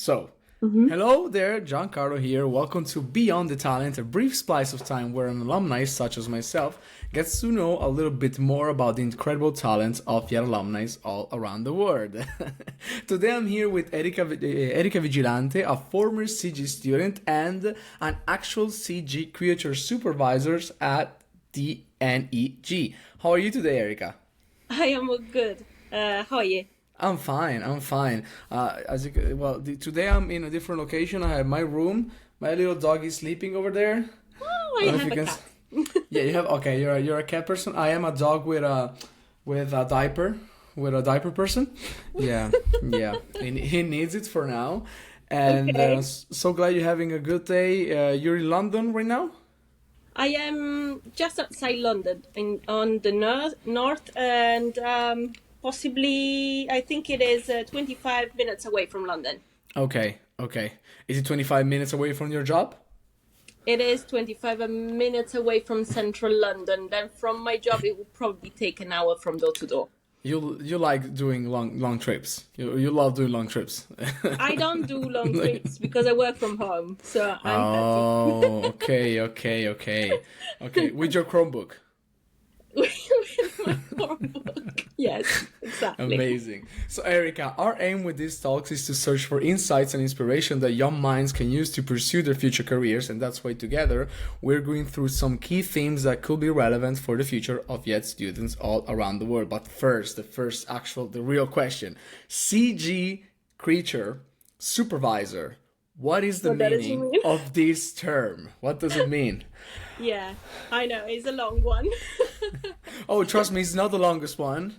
So, hello there, Giancarlo here. Welcome to Beyond the Talent, a brief slice of time where an alumni such as myself gets to know a little bit more about the incredible talents of your alumni all around the world. Today I'm here with Erica Vigilante, a former CG student and an actual CG creature supervisor at the NEG. How are you today, Erica? I am good. How are you? I'm fine. I'm fine. Today I'm in a different location. I have my room. My little dog is sleeping over there. Oh, I I don't know if have you a can. cat. Yeah, you have. Okay, you're a cat person. I am a dog with a diaper, with a diaper person. Yeah, yeah. And he needs it for now. And Okay. so glad you're having a good day. You're in London right now. I am just outside London, on the north, and possibly I think it is 25 minutes away from London. Okay, okay. Is it 25 minutes away from your job? It is 25 minutes away from central London. Then from my job, it will probably take an hour from door to door. You like doing long trips. You love doing long trips. I don't do long trips because I work from home, so I'm happy. Oh, okay. With your Chromebook. With my book. Yes, exactly. Amazing. So, Erica, our aim with these talks is to search for insights and inspiration that young minds can use to pursue their future careers, and that's why together we're going through some key themes that could be relevant for the future of yet students all around the world. But first, the real question: CG creature supervisor. What is the What that is meaning mean? of this term? What does it mean? Yeah, I know, it's a long one. Oh, trust me, it's not the longest one.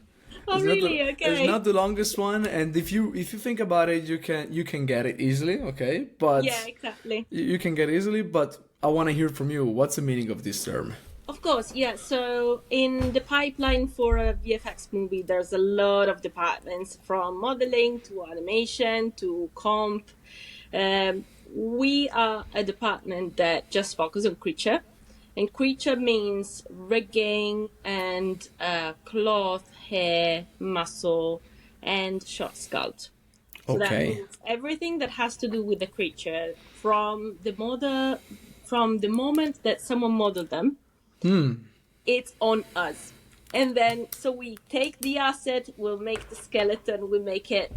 Oh, really? It's Okay. not the longest one, and if you think about it, you can get it easily, okay? But Yeah, exactly. you can get it easily. But I want to hear from you. What's the meaning of this term? Of course, yeah. So in the pipeline for a VFX movie, there's a lot of departments from modeling to animation to comp. We are a department that just focuses on creature. And creature means rigging and cloth, hair, muscle, and shot sculpt. So that Okay. means everything that has to do with the creature from the moment that someone modeled them, it's on us. And then, so we take the asset, we'll make the skeleton, we make it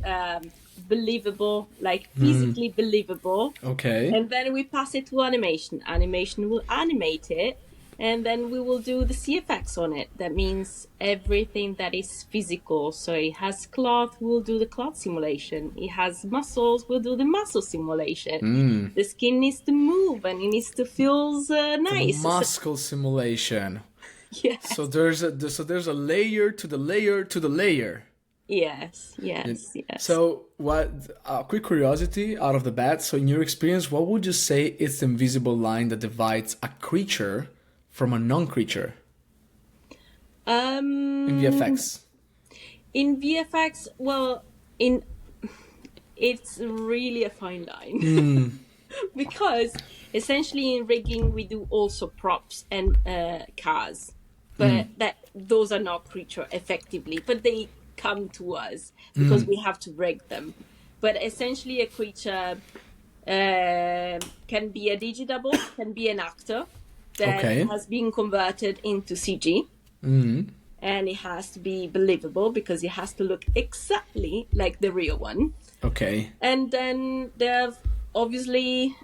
believable, like physically believable. Okay. And then we pass it to animation. Animation will animate it, and then we will do the CFX on it. That means everything that is physical. So it has cloth, we'll do the cloth simulation. It has muscles, we'll do the muscle simulation. The skin needs to move and it needs to feel nice. Muscle simulation. Yes, So there's a layer to the layer to the layer. yes. So what? Quick curiosity out of the bat. So in your experience, what would you say is the invisible line that divides a creature from a non-creature in VFX? In VFX, well, in it's really a fine line because essentially in rigging we do also props and cars, but that those are not creature effectively, but they come to us because we have to rig them. But essentially, a creature can be a digidouble, can be an actor that Okay. has been converted into CG. And it has to be believable because it has to look exactly like the real one. Okay. And then there are obviously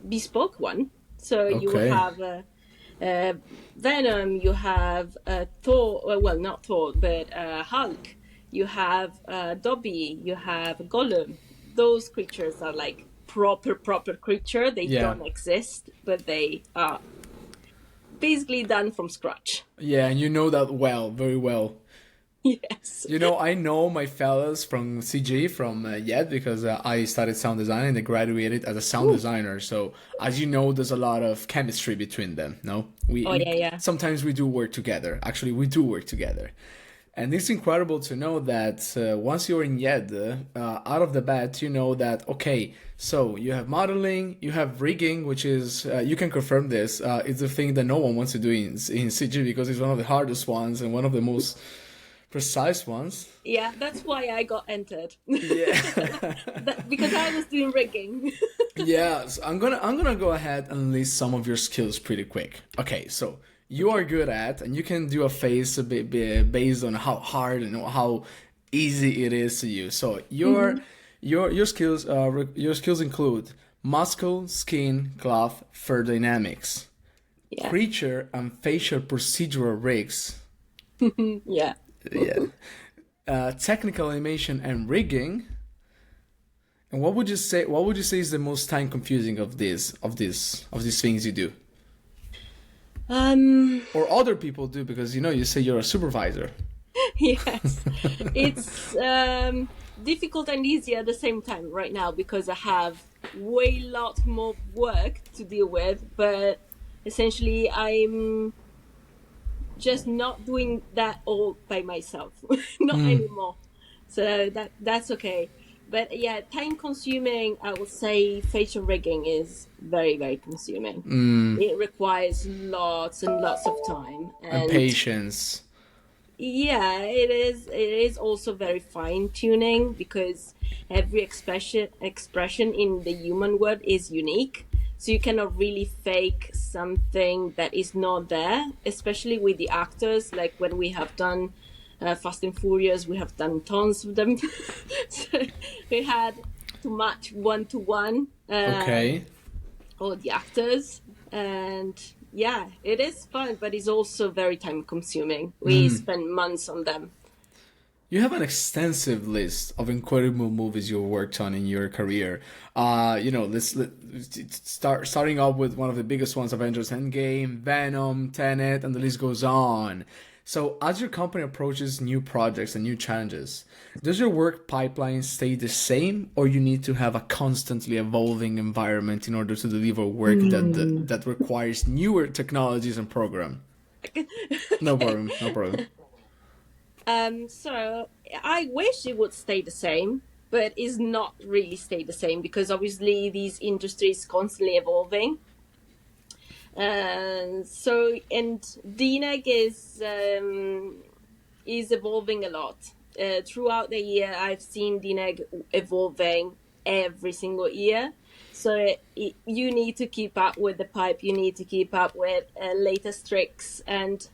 bespoke one. So you Okay. have Venom, you have Thor, well, not Thor, but Hulk, you have Dobby, you have Gollum. Those creatures are like proper creature. They Yeah. don't exist, but they are basically done from scratch. Yeah, and you know that well, very well. Yes. You know, I know my fellows from CG from YED because I studied sound design and I graduated as a sound designer. So as you know, there's a lot of chemistry between them. No, Oh, yeah. sometimes we do work together. Actually, we do work together, and it's incredible to know that once you're in YED, out of the bat, you know that okay. So you have modeling, you have rigging, which is you can confirm this. It's the thing that no one wants to do in CG because it's one of the hardest ones and one of the most Precise ones. Yeah, that's why I got entered. Yeah. Because I was doing rigging. Yeah, so I'm gonna go ahead and list some of your skills pretty quick. Okay, so you are Okay. good at, and you can do a face a bit based on how hard and how easy it is to use. So Hmm. your skills include muscle, skin, cloth, fur dynamics, Yeah. creature and facial procedural rigs. Yeah. Yeah, technical animation and rigging. And what would you say? What would you say is the most time confusing of these things you do, Um. or other people do? Because you say you're a supervisor. Yes. It's difficult and easy at the same time right now because I have way lot more work to deal with, but essentially I'm just not doing that all by myself. Not anymore. So that's okay. But yeah, time consuming, I would say facial rigging is very, very consuming. It requires lots and lots of time. And And patience. yeah, it is also very fine tuning because every expression in the human world is unique. So you cannot really fake something that is not there, especially with the actors. Like when we have done Fast and Furious, we have done tons of them. So we had to match one to one Okay. all the actors, and yeah, it is fun, but it's also very time consuming. We spend months on them. You have an extensive list of incredible movies you worked on in your career. Starting off with one of the biggest ones, Avengers Endgame, Venom, Tenet, and the list goes on. So, as your company approaches new projects and new challenges, does your work pipeline stay the same, or you need to have a constantly evolving environment in order to deliver work that requires newer technologies and program? No Okay. problem, no problem. So I wish it would stay the same, but it's not really stay the same because obviously these industries constantly evolving. And DNEG is evolving a lot. Throughout the year, I've seen DNEG evolving every single year. So you need to keep up with the pipe. You need to keep up with latest tricks. And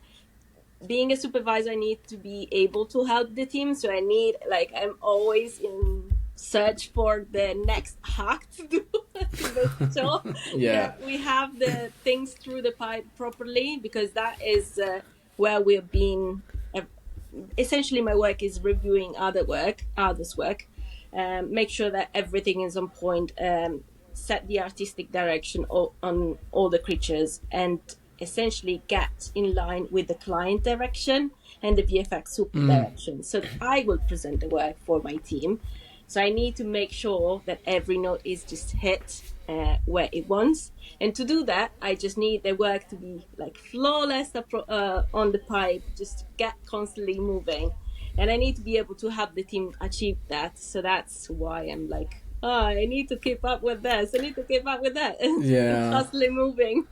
being a supervisor, I need to be able to help the team. So I'm always in search for the next hack to do to make sure Yeah. that we have the things through the pipe properly, because that is where we've been. Essentially, my work is reviewing others' work, make sure that everything is on point, set the artistic direction on all the creatures, and essentially get in line with the client direction and the VFX super direction, so that I will present the work for my team. So I need to make sure that every note is just hit where it wants. And to do that, I just need the work to be like flawless on the pipe, just get constantly moving. And I need to be able to help the team achieve that. So that's why I'm like, oh, I need to keep up with this. I need to keep up with that. And Yeah. constantly moving.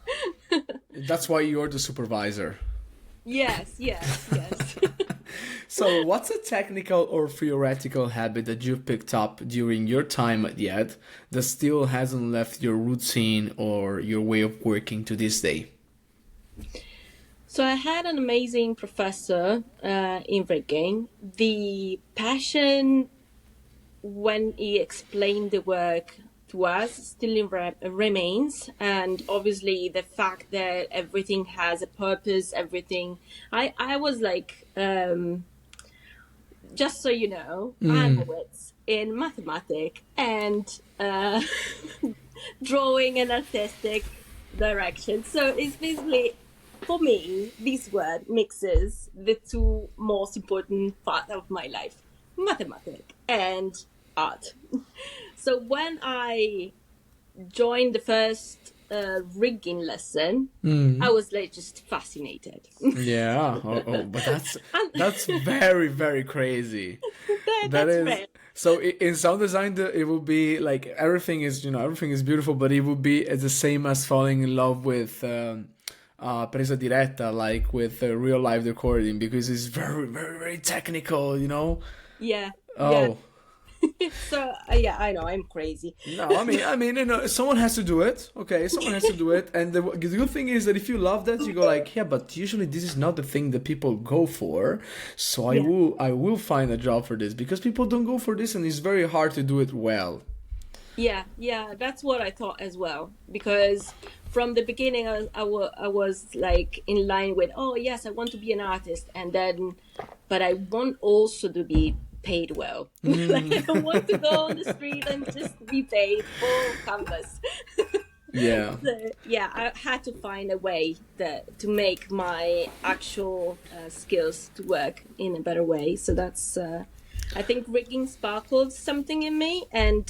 That's why you're the supervisor. Yes, yes, yes. So, what's a technical or theoretical habit that you've picked up during your time at IED that still hasn't left your routine or your way of working to this day? So I had an amazing professor in rigging. The passion when he explained the work to us still remains, and obviously the fact that everything has a purpose, everything. I was like, just so you know, I'm a wits in mathematics and drawing and artistic direction. So it's basically, for me, this word mixes the two most important parts of my life: mathematics and art. So when I joined the first rigging lesson, I was like just fascinated. Yeah. But that's And that's very very crazy. That that's is. rare. So in sound design, it would be like everything is beautiful, but it would be the same as falling in love with presa diretta, like with real live recording, because it's very, very, very technical, you know? Yeah, yeah. Oh. So yeah, I know I'm crazy. No, I mean, you know, someone has to do it. Okay, someone has to do it. And the good thing is that if you love that, you go like, yeah, but usually this is not the thing that people go for. So I will find a job for this, because people don't go for this, and it's very hard to do it well. Yeah, yeah, that's what I thought as well. Because from the beginning, I was like in line with, oh yes, I want to be an artist, and then, but I want also to be paid well. Like I don't want to go on the street and just be paid for canvas. Yeah. So, yeah, I had to find a way to make my actual skills to work in a better way. So that's, I think rigging sparkled something in me. And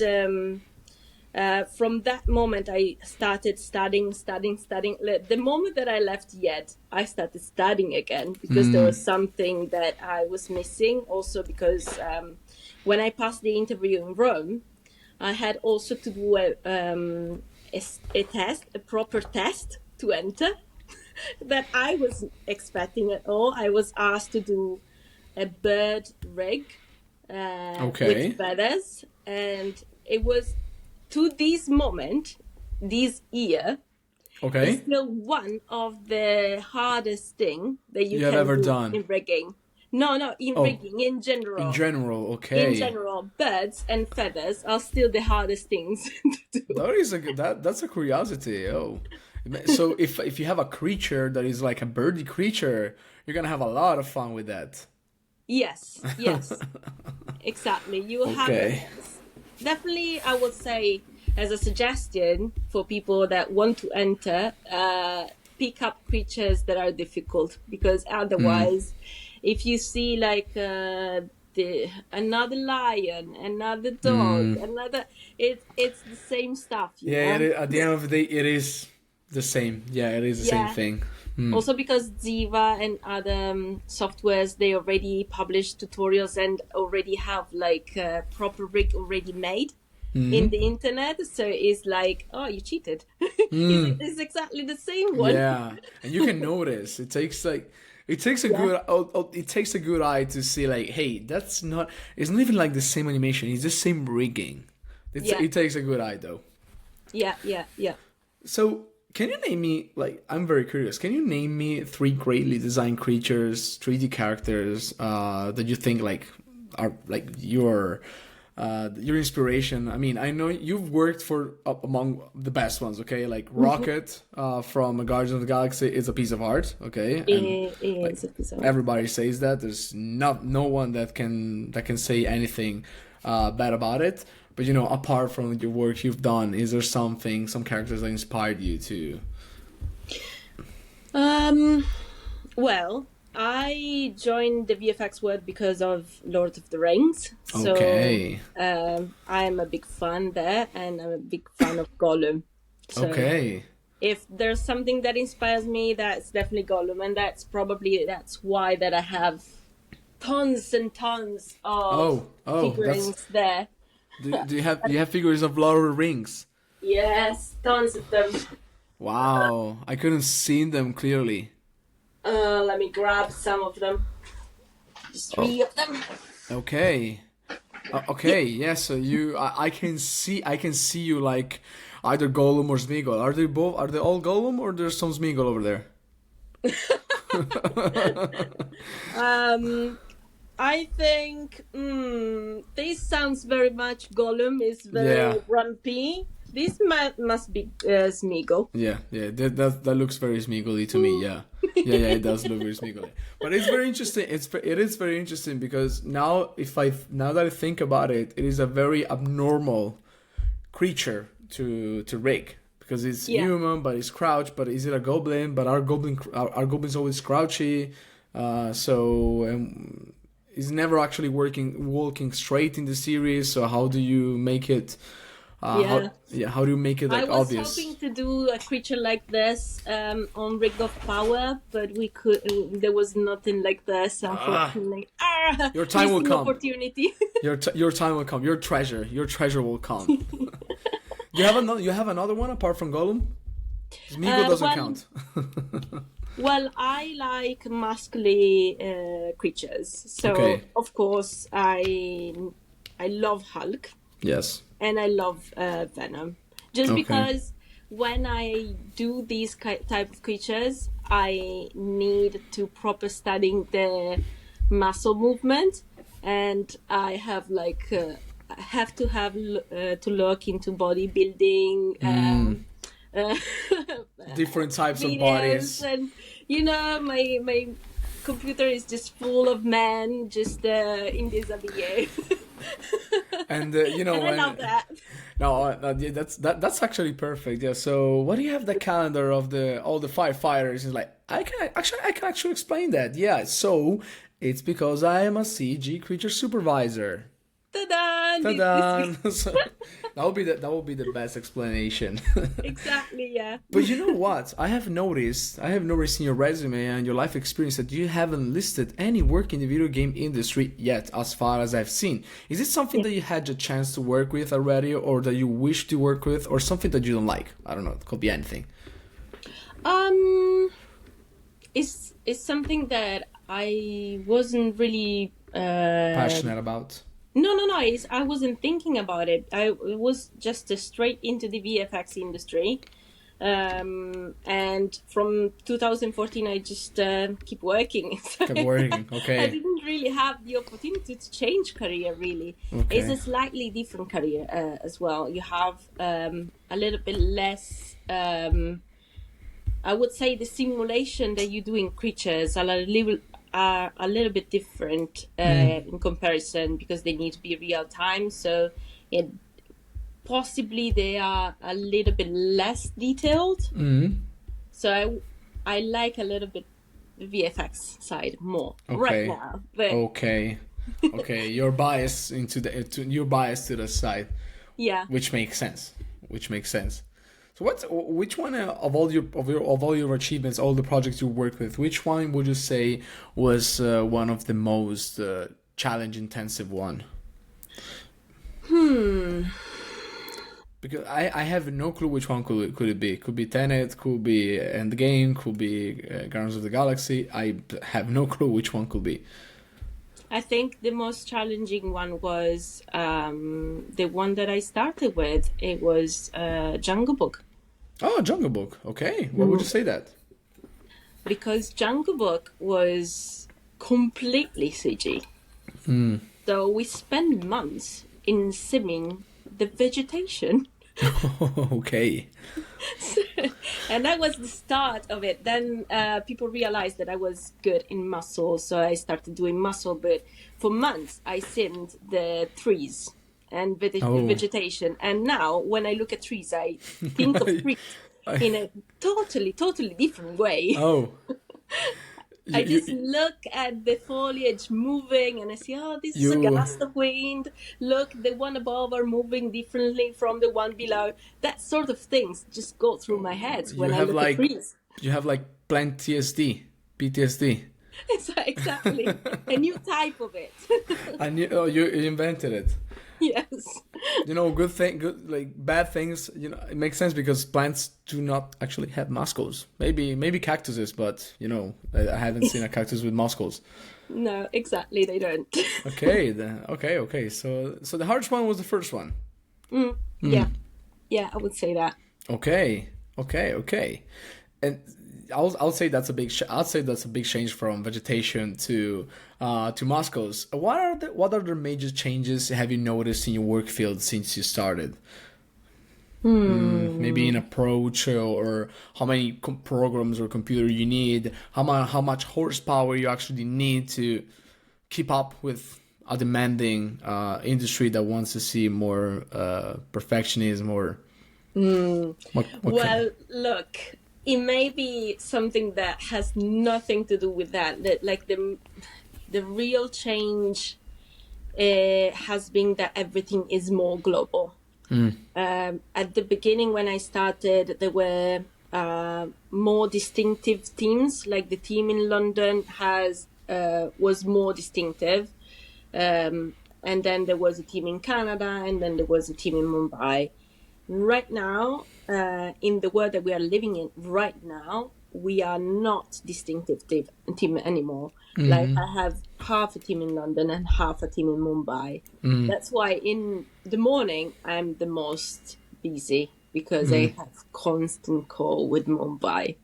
from that moment, I started studying. The moment that I left IED, I started studying again, because there was something that I was missing. Also because when I passed the interview in Rome, I had also to do a proper test to enter that I wasn't expecting at all. I was asked to do a bird rig with feathers, and it was, to this moment, this year, is still one of the hardest thing that you have can ever do done in rigging. No, in rigging, in general. In general, okay. In general, birds and feathers are still the hardest things to do. That is that's a curiosity. Oh, so if you have a creature that is like a birdie creature, you're gonna have a lot of fun with that. Yes, exactly. You have definitely. I would say, as a suggestion for people that want to enter, pick up creatures that are difficult, because otherwise, if you see like another lion, another dog, it's the same stuff. At the end of the day, it is the same. Yeah, it is the same thing. Also because Ziva and other softwares, they already publish tutorials and already have like a proper rig already made in the internet. So it's like, oh, you cheated. It's exactly the same one. Yeah, and you can notice. It takes a good eye to see like, hey, it's not even like the same animation. It's the same rigging. It takes a good eye though. Yeah. So, can you name me, like, I'm very curious, can you name me 3 greatly designed creatures, 3D characters, that you think, like, are, like, your inspiration? I mean, I know you've worked for among the best ones, okay? Like, Rocket from Guardians of the Galaxy is a piece of art, okay? And, it's a piece of art. Everybody says that. There's no one that can say anything bad about it. But, you know, apart from your work you've done, is there some characters that inspired you to? Well, I joined the VFX world because of Lord of the Rings. So, okay. I'm a big fan there, and I'm a big fan of Gollum. So if there's something that inspires me, that's definitely Gollum, and that's why that I have tons and tons of figurines there. Do you have figures of Lord of the Rings? Yes, tons of them. Wow, I couldn't see them clearly. Let me grab some of them. Just 3 of them. Okay. Yeah. So I can see you like either Gollum or Smeagol. Are they all Gollum, or there's some Smeagol over there? I think this sounds very much Gollum. Is very grumpy. This must be Smeagol. Yeah, that looks very Smeagol-y to me. Yeah, it does look very Smeagol-y. But it's very interesting. It is very interesting because now that I think about it, it is a very abnormal creature to rig, because it's human, but it's crouched. But is it a goblin? But our goblins always crouchy. He's never actually walking straight in the series. So how do you make it? How do you make it like obvious? I was hoping to do a creature like this on Ring of Power, but there was nothing like this. Unfortunately, your time will come. Opportunity. Your time will come. Your treasure will come. You have another one apart from Gollum? Smeagol doesn't Well, count. well, I like muscly creatures, so Okay. of course I love Hulk Yes. and I love Venom, just Okay. because when I do these type of creatures, I need to proper studying the muscle movement, and I have I have to to look into bodybuilding. Uh, Different types of videos, bodies. and my computer is just full of men just in déshabillé. And And I love that. no, yeah, that's actually perfect. Yeah. So, what do you have the calendar of the all the firefighters? Is like I can actually explain that. Yeah. So it's because I am a CG creature supervisor. Ta-da! Ta-da! So, that will be the best explanation. Exactly, yeah. But you know what? I have noticed in your resume and your life experience that you haven't listed any work in the video game industry yet, as far as I've seen. Is it something Yeah. that you had the chance to work with already, or that you wish to work with, or something that you don't like? I don't know. It could be anything. Um, it's something that I wasn't really. Passionate about. No. I wasn't thinking about it. It was just straight into the VFX industry. And from 2014, I just keep working. Kept working. I Okay. didn't really have the opportunity to change career. Really, it's Okay. a slightly different career as well. You have a little bit less. I would say the simulation that you do in creatures are a little bit different in comparison, because they need to be real time. So it possibly they are a little bit less detailed. So I like a little bit the VFX side more right Okay. now. But Okay. Okay. You're biased you're biased to the side. yeah, Which makes sense. Which makes sense. So which one of all your achievements, all the projects you worked with, which one would you say was one of the most challenge intensive one? Because I have no clue which one could it be. Could be Tenet, could be Endgame, could be Guardians of the Galaxy. I have no clue which one could be. I think the most challenging one was the one that I started with. It was Jungle Book. Oh, Jungle Book. Okay, what would you say that? Because Jungle Book was completely CG. So we spent months in simming the vegetation. Okay. And that was the start of it. Then people realized that I was good in muscle, so I started doing muscle. But for months, I simmed the trees and vegetation. And now, when I look at trees, I think of trees in a totally different way. Oh. I just look at the foliage moving and I see, oh, this is a gust of wind. Look, the one above are moving differently from the one below. That sort of things just go through my head when I look at trees. You have like plant PTSD. Exactly. A new type of it. And you invented it. Yes. Bad things. It makes sense because plants do not actually have muscles. Maybe cactuses, but I haven't seen a cactus with muscles. No, exactly, they don't. Okay, okay. So the hardest one was the first one. Yeah, I would say that. Okay, and I'll say that's a big. I'll say that's a big change from vegetation to muscles. What are the major changes have you noticed in your work field since you started? Maybe in approach or how many programs or computer you need, how much horsepower you actually need to keep up with a demanding industry that wants to see more perfectionism or. Look, it may be something that has nothing to do with that. Like the real change has been that everything is more global. At the beginning, when I started, there were more distinctive teams. Like the team in London was more distinctive, and then there was a team in Canada, and then there was a team in Mumbai. right now, in the world that we are living in right now, we are not distinctive team anymore. Like I have half a team in London and half a team in Mumbai. That's why in the morning I'm the most busy because I have constant call with Mumbai.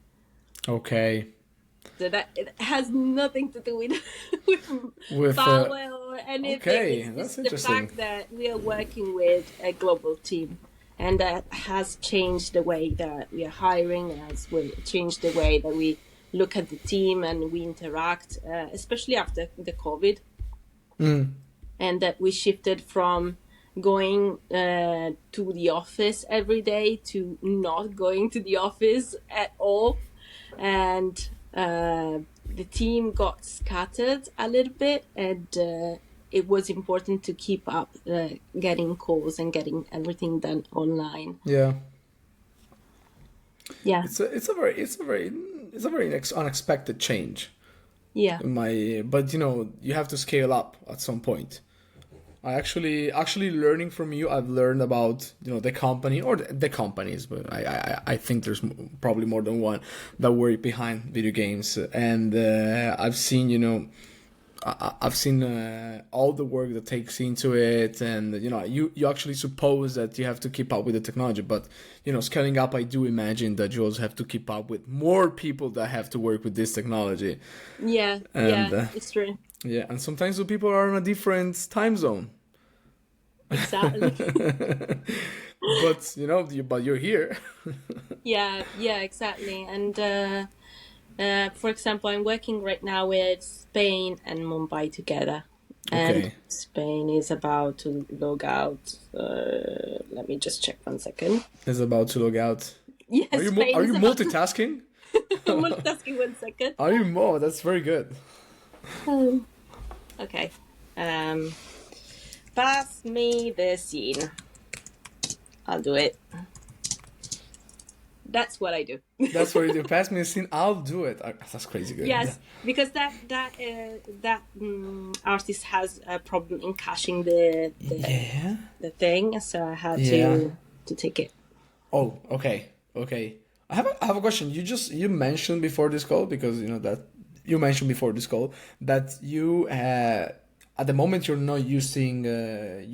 Okay. So that it has nothing to do with with With power or anything. okay, It's that's just the interesting. fact that we are working with a global team, and that has changed the way that we are hiring, has changed the way that we look at the team and we interact, especially after the COVID, and that we shifted from going to the office every day to not going to the office at all, and the team got scattered a little bit, and it was important to keep up getting calls and getting everything done online. Yeah. Yeah, It's a very unexpected change. yeah, But you have to scale up at some point. I actually learning from you, I've learned about the company or the companies, but I think there's probably more than one that work behind video games, and I've seen I've seen all the work that takes into it, and you actually suppose that you have to keep up with the technology, but scaling up, I do imagine that you also have to keep up with more people that have to work with this technology, yeah, and yeah. It's true. yeah, and sometimes the people are in a different time zone. Exactly. But but you're here. Yeah, yeah, exactly. And for example, I'm working right now with Spain and Mumbai together. And Okay. Spain is about to log out. Let me just check 1 second. Is about to log out. Yes, Spain Are is you about multitasking? to multitasking 1 second. Are you more? That's very good. Okay. Pass me the scene. I'll do it. That's what I do. That's what you do. Pass me a scene. I'll do it. That's crazy good. Yes, because that artist has a problem in caching Yeah. the thing, so I had Yeah. to take it. Oh, okay. Okay. I have a question. You mentioned before this call, because that you mentioned before this call that you at the moment you're not using a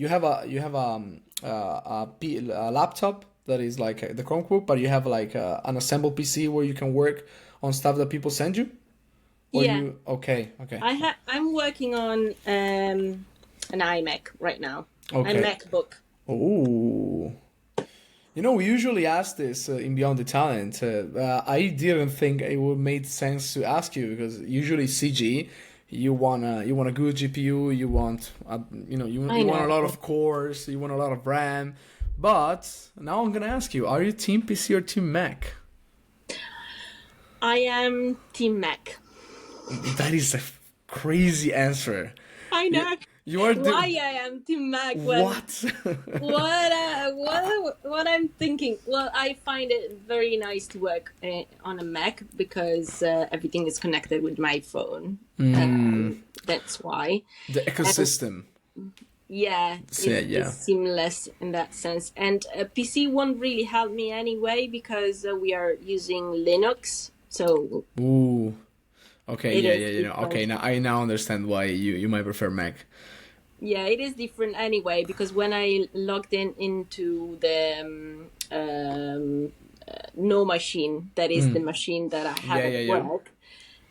laptop that is like the Chromebook, but you have like an assembled PC where you can work on stuff that people send you. Or Yeah, you okay? Okay. I'm working on an iMac right now. Okay. A MacBook. Oh. We usually ask this in Beyond the Talent. I didn't think it would make sense to ask you, because usually CG, you want a good GPU, you want you I want a lot know. of cores, you want a lot of RAM. But now I'm gonna ask you: are you Team PC or Team Mac? I am Team Mac. That is a crazy answer. I know. You are Why I am Team Mac when what? what I'm thinking. Well, I find it very nice to work on a Mac because everything is connected with my phone. That's why. The ecosystem. Yeah, So, yeah. it's seamless in that sense. And PC won't really help me anyway because we are using Linux. So Ooh. Okay. it Yeah. is Yeah. different. Okay. Now I understand why you might prefer Mac. Yeah, it is different anyway because when I logged into the no machine, that is the machine that I have at work,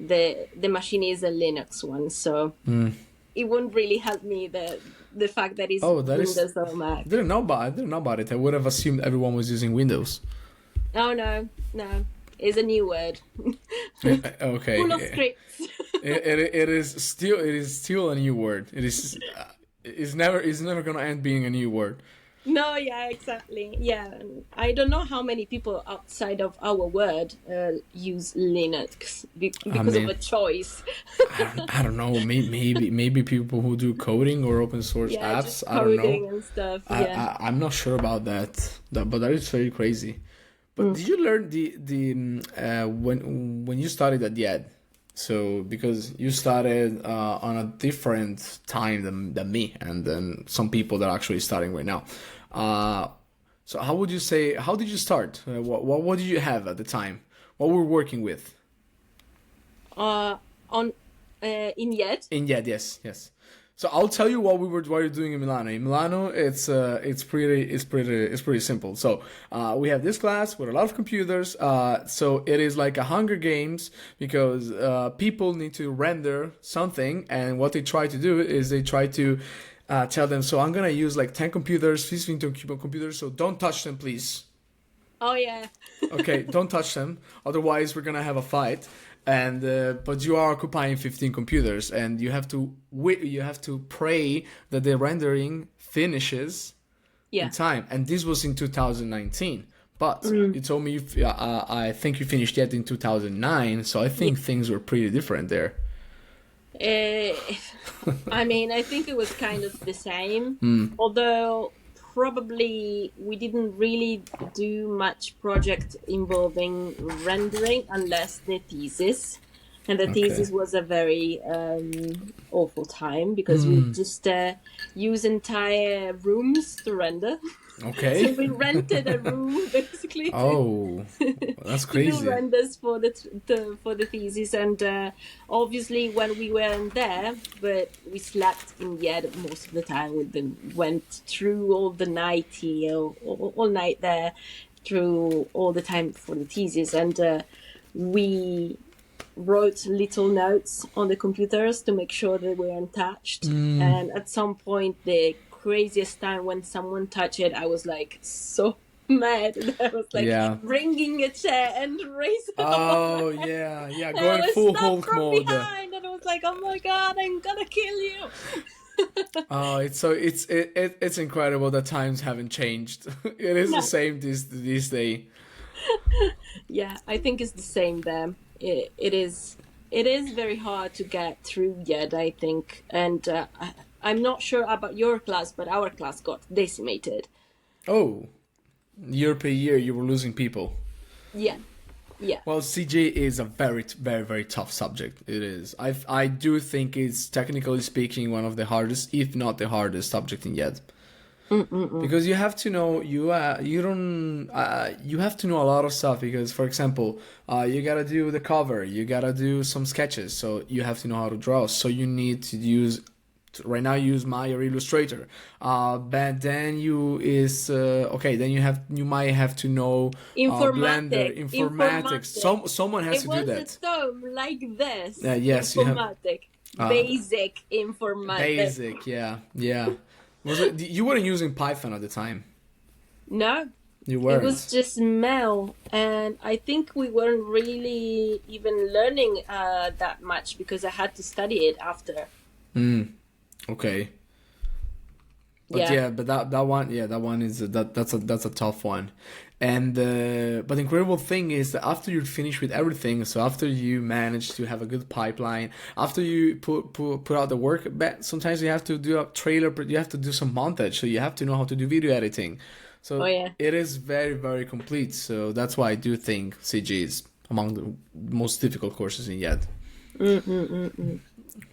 the machine is a Linux one, so it won't really help me the fact that it's Windows or Mac. I didn't know about it. I would have assumed everyone was using Windows. Oh no, it's a new word. Okay. Full of scripts. It is still a new word. It's never gonna end being a new word. No, yeah, exactly. Yeah, I don't know how many people outside of our world use Linux because of a choice. I don't know. Maybe people who do coding or open source Yeah, apps. just I don't coding know. and stuff. Yeah. I'm not sure about that. But that is very crazy. But did you learn when you studied at the ed? So because you started on a different time than me, and then some people that are actually studying right now. So how would you say? How did you start? What did you have at the time? What were we working with? On in yet. In yeah, yes, yes. So I'll tell you what we were doing in Milano. In Milano, it's pretty simple. So we have this class with a lot of computers. So it is like a Hunger Games because people need to render something, and what they try to do is they try to tell them. So I'm gonna use like 10 computers, 15 computers. So don't touch them, please. Oh yeah. Okay, don't touch them. Otherwise, we're gonna have a fight. And but you are occupying 15 computers, and you have to pray that the rendering finishes Yeah. in time. And this was in 2019. But you told me I think you finished yet in 2009. So I think things were pretty different there. I mean, I think it was kind of the same, although probably we didn't really do much project involving rendering unless the thesis. And the thesis was a very awful time because we just use entire rooms to render. Okay. So we rented a room basically. Oh, that's crazy. To do renders for the thesis, and obviously when we weren't there, but we slept in Yed most of the time. We went through all the night here, all night there, through all the time for the thesis, and we wrote little notes on the computers to make sure they weren't touched. And at some point, the craziest time when someone touched it, I was like so mad. I was like bringing a chair and raising it. Oh yeah, going full Hulk mode. Behind, and I was like, oh my god, I'm gonna kill you. Oh, it's incredible that times haven't changed. It is the same this day. Yeah, I think it's the same there. It is very hard to get through yet, I think, and I'm not sure about your class, but our class got decimated. Oh, year per year you were losing people. Yeah. Well, CJ is a very, very, very tough subject. It is. I do think it's, technically speaking, one of the hardest, if not the hardest subject in YED. Because you have to know you have to know a lot of stuff. Because, for example, you gotta do the cover, you gotta do some sketches, so you have to know how to draw. So you need to use. Right now, use Maya or Illustrator, but then then you might have to know Blender, informatics. Someone has to do that. It was a term like this. Yes, informatic, basic informatics. Basic, yeah. Was it? You weren't using Python at the time? No, you weren't. It was just Mel, and I think we weren't really even learning that much because I had to study it after. Okay. But that one is that's a tough one, and but the incredible thing is that after you finish with everything, so after you manage to have a good pipeline, after you put out the work, but sometimes you have to do a trailer, but you have to do some montage, so you have to know how to do video editing. So it is very, very complete. So that's why I do think CG is among the most difficult courses in YED.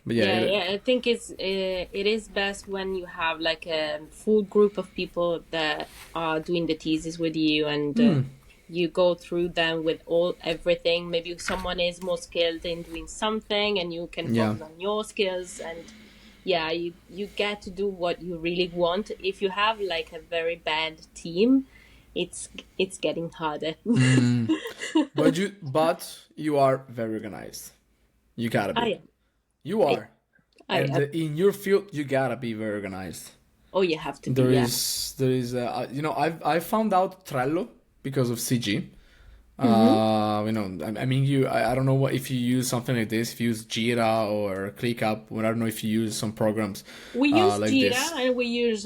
But I think it is best when you have like a full group of people that are doing the thesis with you, and you go through them with everything. Maybe someone is more skilled in doing something, and you can focus on your skills, and you get to do what you really want. If you have like a very bad team, it's getting harder. But you are very organized. You gotta be. I am. You are. In your field, you gotta be very organized. Oh, you have to be. There is, I found out Trello because of CG. I mean, I don't know if you use something like this, if you use Jira or ClickUp, or I don't know if you use some programs. We use like Jira this. and we use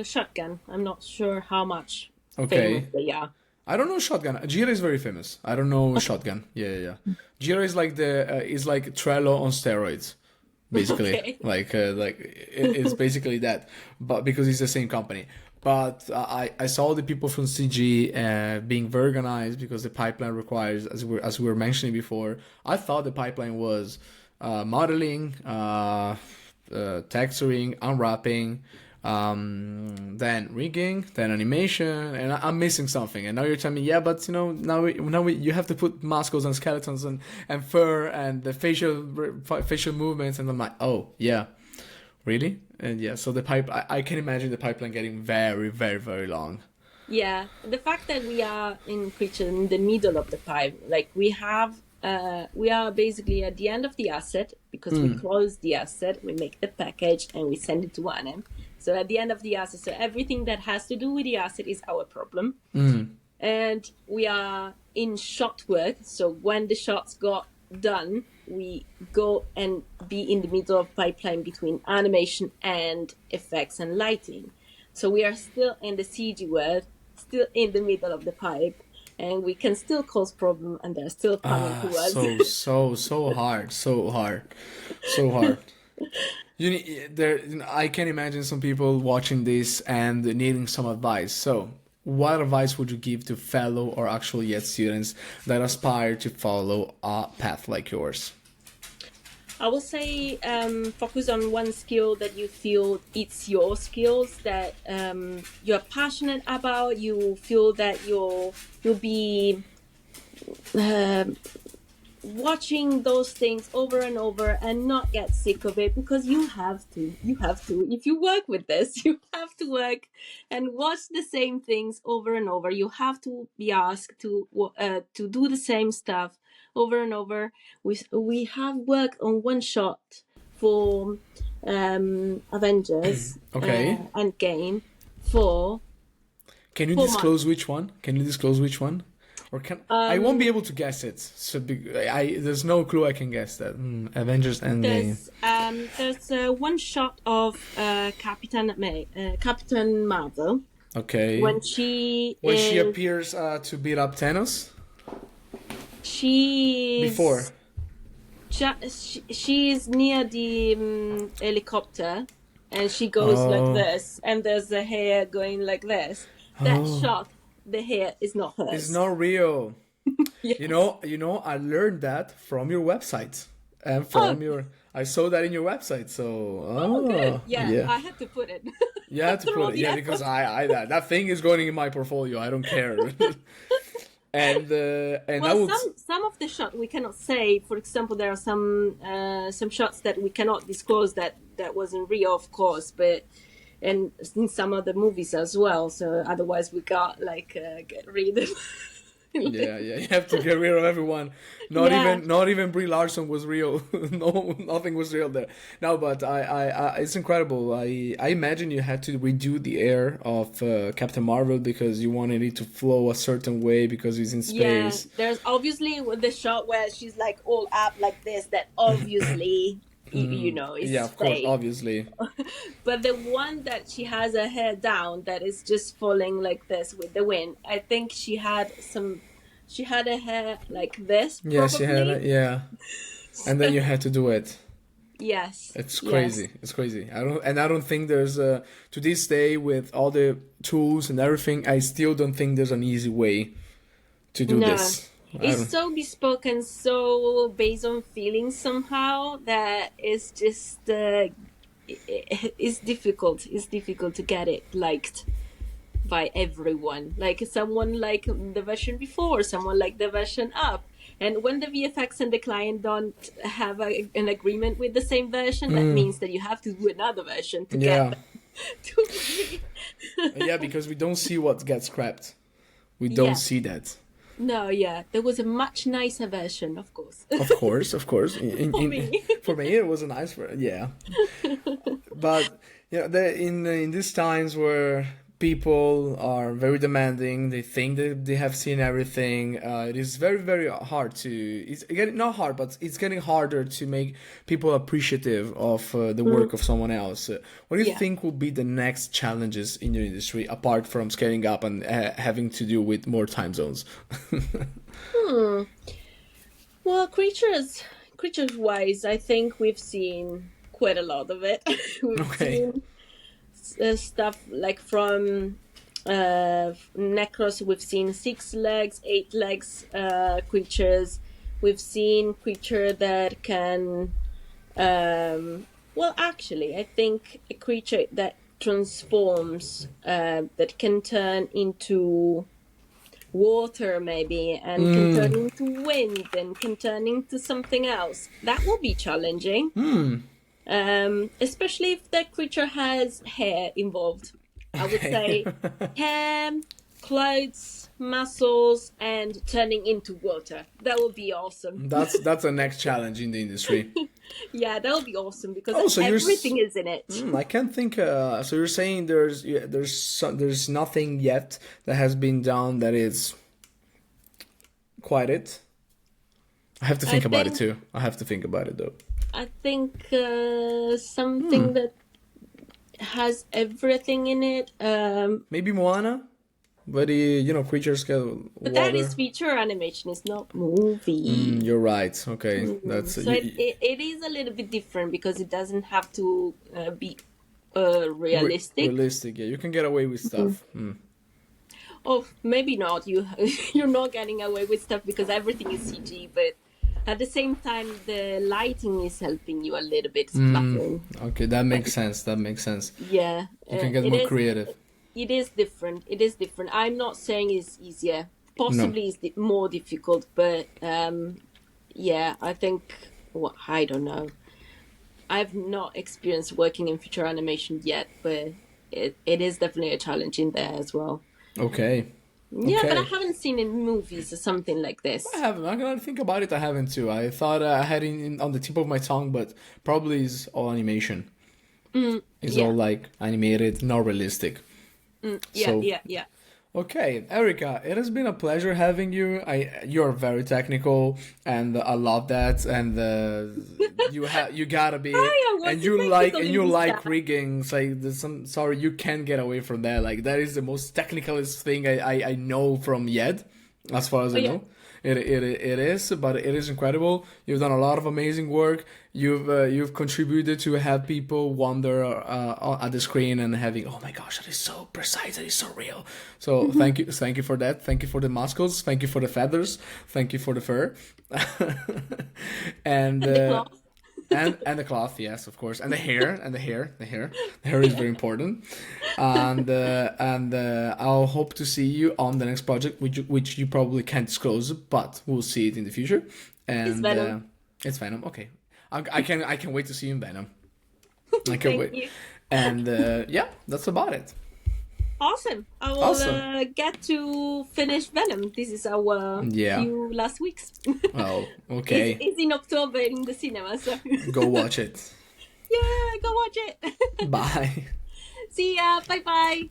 Shotgun. I'm not sure how much. Okay. Famous, but yeah. I don't know Shotgun. Jira is very famous. I don't know Shotgun. Yeah. Jira is like is like Trello on steroids, basically. Okay. It's basically that, but because it's the same company. But I saw the people from CG being very organized because the pipeline requires, as we were mentioning before. I thought the pipeline was modeling, texturing, unwrapping, then rigging, then animation, and I'm missing something. And now you're telling me, yeah, but you have to put muscles and skeletons and fur and the facial movements, and I'm like, oh yeah, really? And yeah, so the I can imagine the pipeline getting very, very, very long. Yeah, the fact that we are in creature in the middle of the pipe, like we are basically at the end of the asset because we close the asset, we make the package, and we send it to Anem. So at the end of the asset, so everything that has to do with the asset is our problem. And we are in shot work. So when the shots got done, we go and be in the middle of pipeline between animation and effects and lighting. So we are still in the CG world, still in the middle of the pipe, and we can still cause problem, and they're still coming to us. So hard, so hard. I can imagine some people watching this and needing some advice. So, what advice would you give to fellow or actual yet students that aspire to follow a path like yours? I will say focus on one skill that you feel it's your skills that you're passionate about. You feel that you'll be watching those things over and over and not get sick of it, because you have to. If you work with this, you have to work and watch the same things over and over. You have to be asked to do the same stuff over and over. We have worked on one shot for Avengers Endgame for. Can you disclose which one? Or I won't be able to guess it. So there's no clue I can guess that. Avengers Endgame. There's one shot of Captain Marvel. Okay. When she appears to beat up Thanos. Before. She's near the helicopter, and she goes like this, and there's the hair going like this. That shot, the hair is not hers. It's not real. Yes. You know, I learned that from your website and from your. I saw that in your website, so. Good. Yeah, I had to put it. You had to put it, yeah, because I that thing is going in my portfolio. I don't care. And some of the shots we cannot say. For example, there are some shots that we cannot disclose that wasn't real, of course, but and in some other movies as well. So otherwise, we got get rid of. Yeah, you have to get rid of everyone. Not even Brie Larson was real. No, nothing was real there. No, but I it's incredible. I imagine you had to redo the air of Captain Marvel because you wanted it to flow a certain way because he's in space. Yeah, there's obviously the shot where she's like all up like this. That obviously. Is yeah, of course, obviously. But the one that she has her hair down, that is just falling like this with the wind. I think she had her hair like this. Probably. Yeah, she had it. Yeah, and then you had to do it. Yes, it's crazy. Yes. It's crazy. I don't think there's to this day with all the tools and everything. I still don't think there's an easy way to do this. It's so bespoke and so based on feelings somehow that it's just it's difficult. It's difficult to get it liked by everyone. Like someone like the version before, someone like the version up. And when the VFX and the client don't have an agreement with the same version, that means that you have to do another version to get to yeah, because we don't see what gets scrapped. We don't see that. No, yeah, there was a much nicer version, of course. Of course. For me, it was a nice version, yeah. But in these times where people are very demanding, they think that they have seen everything. It is very, very hard to. It's getting not hard, but it's getting harder to make people appreciative of the work of someone else. What do you think will be the next challenges in your industry apart from scaling up and having to do with more time zones? Well, creatures-wise, I think we've seen quite a lot of it. We've seen stuff like from Necros. We've seen 6 legs, 8 legs creatures. We've seen creature that can well, actually, I think a creature that transforms, that can turn into water maybe, and can turn into wind, and can turn into something else. That will be challenging. Especially if that creature has hair involved. I would say hair, clothes, muscles, and turning into water. That would be awesome. That's the next challenge in the industry. Yeah, that would be awesome because Oh, so everything is in it. I can't think. So you're saying there's nothing yet that has been done that is quite it. I have to think about it too. I have to think about it though. I think something that has everything in it. Maybe Moana, but creatures get water. But that is feature animation. It's not movie. You're right. Okay, that's So it is a little bit different because it doesn't have to be realistic. Realistic, yeah. You can get away with stuff. Oh, maybe not. You're not getting away with stuff because everything is CG, but at the same time, the lighting is helping you a little bit. Okay, that makes sense. That makes sense. Yeah, You can get more creative. It is different. It is different. I'm not saying it's easier. Possibly it's more difficult, but yeah, I think. Well, I don't know. I've not experienced working in feature animation yet, but it is definitely a challenge in there as well. Okay. Yeah, Okay. but I haven't seen in movies or something like this. I haven't. I'm gonna think about it. I haven't too. I thought I had it on the tip of my tongue, but probably it's all animation. It's all like animated, not realistic. Yeah. Okay, Erica, it has been a pleasure having you. You're very technical, and I love that. And you gotta be, and you like rigging. Like sorry, you can't get away from that. Like that is the most technicalist thing I know from Yed, as far as I know. It is, but it is incredible. You've done a lot of amazing work. You've contributed to have people wonder at the screen and having, oh my gosh, that is so precise, that is so real. So thank you for that. Thank you for the muscles. Thank you for the feathers. Thank you for the fur, and the cloth. and the cloth, yes, of course, and the hair, the hair is very important, and I'll hope to see you on the next project, which you probably can't disclose, but we'll see it in the future. And It's Venom. It's Venom. Okay, I can wait to see you in Venom. I can Thank wait. you. And yeah, that's about it. Awesome. I will get to finish Venom. This is our few last weeks. Oh, okay. It's in October in the cinema, so Go watch it. yeah, go watch it. Bye. See ya. Bye bye.